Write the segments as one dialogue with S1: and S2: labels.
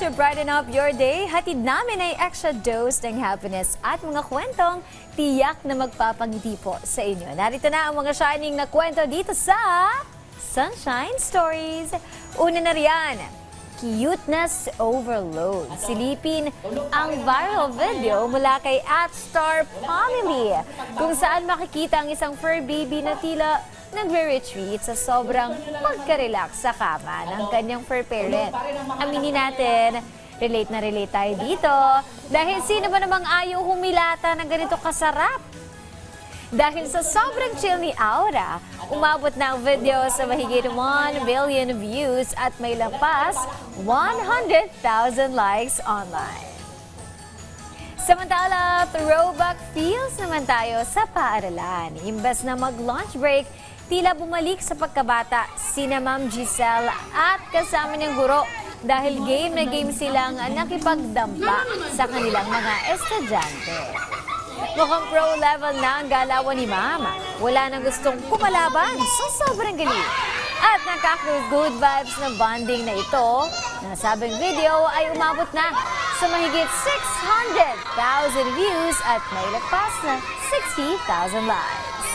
S1: to brighten up your day, hatid namin ay extra dose ng happiness at mga kwentong tiyak na magpapangiti po sa inyo. Narito na ang mga shining na kwento dito sa Sunshine Stories. Una na riyan, cuteness overload. Silipin ang viral video mula kay @StarFamily kung saan makikita ang isang fur baby na tila nagre-retreat sa sobrang pagka-relax sa kama ng kanyang fur parent. Aminin natin, relate na relate tayo dito dahil sino ba namang ayaw humilata ng ganito kasarap? Dahil sa sobrang chill ni Aura, umabot na ang video sa mahigit 1 billion views at may lampas 100,000 likes online. Samantala, throwback feels naman tayo sa paaralan. Imbes na mag-lunch break, tila bumalik sa pagkabata sina Ma'am Giselle at kasama niyang guro dahil game na game silang nakipagdampa sa kanilang mga estudyante. Mukhang pro level na ang galawan ni Mama. Wala nang gustong kumalaban, so sobrang galing. At nakaka-good vibes na bonding na ito, nasabing video ay umabot na sa mahigit 600,000 views at may lapas na 60,000 likes.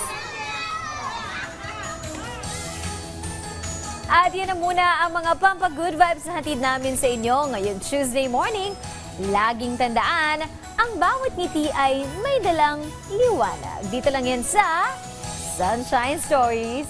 S1: At yan na muna ang mga pampa-good vibes na hatid namin sa inyo ngayon Tuesday morning. Laging tandaan, ang bawat ngiti ay may dalang liwanag. Dito lang yan sa Sunshine Stories.